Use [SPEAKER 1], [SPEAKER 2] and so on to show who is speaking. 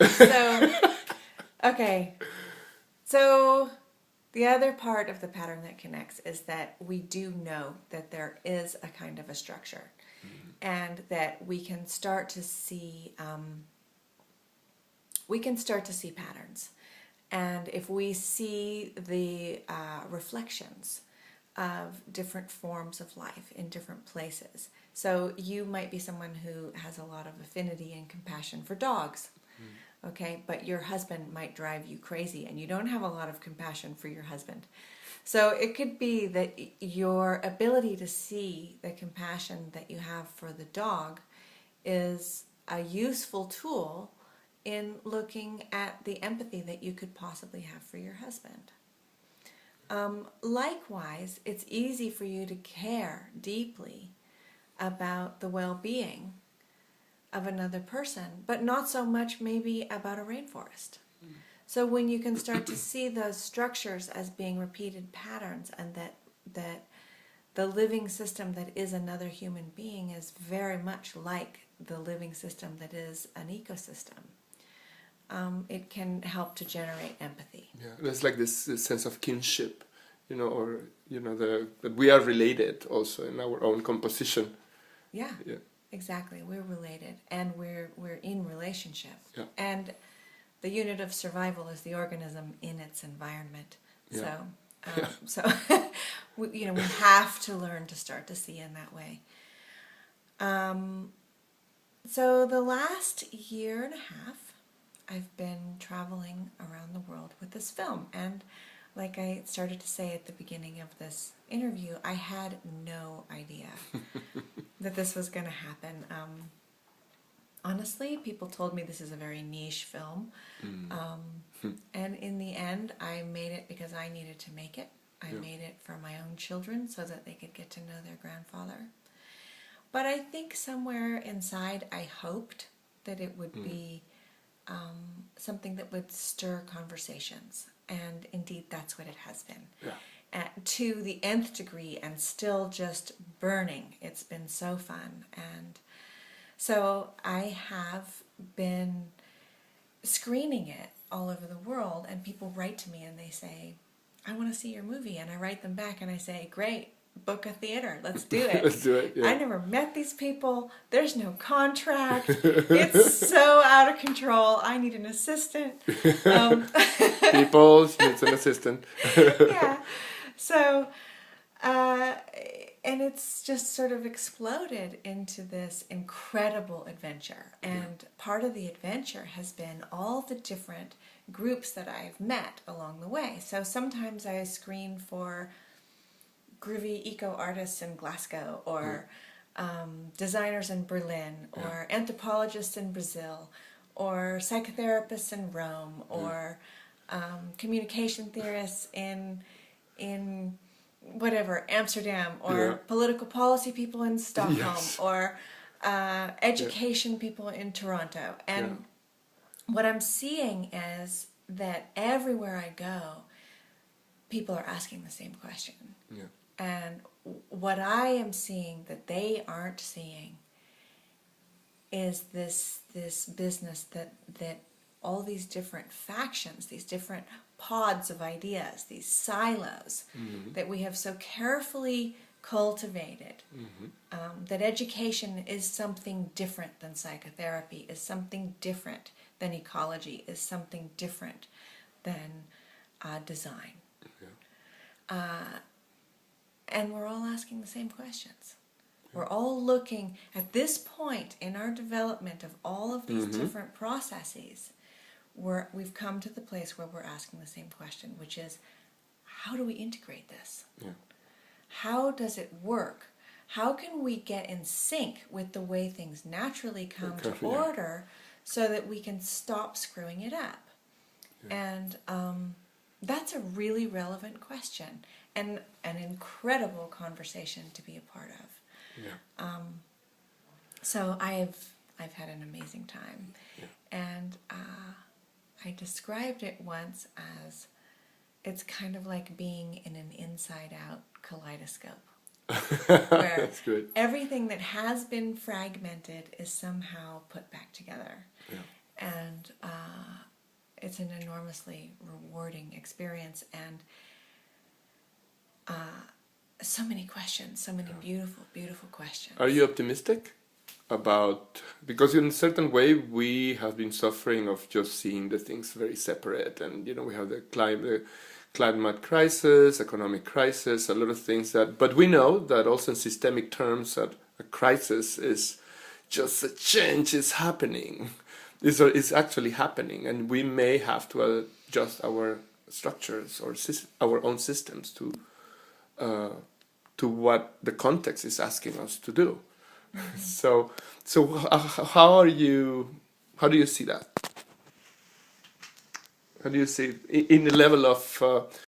[SPEAKER 1] So, okay. So, the other part of the pattern that connects is that we do know that there is a kind of a structure, and that we can start to see patterns. And if we see the reflections of different forms of life in different places. So you might be someone who has a lot of affinity and compassion for dogs, okay? But your husband might drive you crazy and you don't have a lot of compassion for your husband. So it could be that your ability to see the compassion that you have for the dog is a useful tool in looking at the empathy that you could possibly have for your husband. Likewise, it's easy for you to care deeply about the well-being of another person, but not so much maybe about a rainforest. So when you can start to see those structures as being repeated patterns, and that the living system that is another human being is very much like the living system that is an ecosystem, it can help to generate empathy.
[SPEAKER 2] Yeah, there's like this sense of kinship, or that we are related also in our own composition.
[SPEAKER 1] Yeah. Exactly. We're related, and we're in relationship.
[SPEAKER 2] Yeah.
[SPEAKER 1] And the unit of survival is the organism in its environment.
[SPEAKER 2] Yeah.
[SPEAKER 1] So we have to learn to start to see in that way. So the last year and a half, I've been traveling around the world with this film, and like I started to say at the beginning of this interview, I had no idea that this was going to happen. Honestly, people told me this is a very niche film, and in the end, I made it because I needed to make it. I made it for my own children so that they could get to know their grandfather. But I think somewhere inside, I hoped that it would be something that would stir conversations, and indeed that's what it has been. To the nth degree, and still just burning. It's been so fun. And so I have been screening it all over the world, and people write to me and they say, I want to see your movie, and I write them back and I say, great, book a theater, let's do it.
[SPEAKER 2] Let's do it. Yeah.
[SPEAKER 1] I never met these people, there's no contract, it's so out of control, I need an assistant.
[SPEAKER 2] People needs an assistant.
[SPEAKER 1] Yeah, so and it's just sort of exploded into this incredible adventure, and part of the adventure has been all the different groups that I've met along the way. So sometimes I screen for groovy eco artists in Glasgow, or designers in Berlin, or anthropologists in Brazil, or psychotherapists in Rome, or communication theorists in whatever, Amsterdam, or political policy people in Stockholm, or education people in Toronto. And what I'm seeing is that everywhere I go, people are asking the same question.
[SPEAKER 2] Yeah.
[SPEAKER 1] And what I am seeing that they aren't seeing is this business that all these different factions, these different pods of ideas, these silos that we have so carefully cultivated, that education is something different than psychotherapy, is something different than ecology, is something different than design. And we're all asking the same questions. We're all looking, at this point in our development of all of these different processes, we've come to the place where we're asking the same question, which is, how do we integrate this? How does it work? How can we get in sync with the way things naturally come to order so that we can stop screwing it up? And that's a really relevant question, and an incredible conversation to be a part of. So I've had an amazing time, and I described it once as, it's kind of like being in an inside-out kaleidoscope, where
[SPEAKER 2] That's good.
[SPEAKER 1] everything that has been fragmented is somehow put back together. And it's an enormously rewarding experience, and so many questions, so many beautiful, beautiful questions.
[SPEAKER 2] Are you optimistic about, because in a certain way we have been suffering of just seeing the things very separate, and we have the climate crisis, economic crisis, a lot of things that, but we know that also in systemic terms that a crisis is just a change is happening. It's actually happening, and we may have to adjust our structures or our own systems to what the context is asking us to do. Mm-hmm. So how do you see that? How do you see in the level of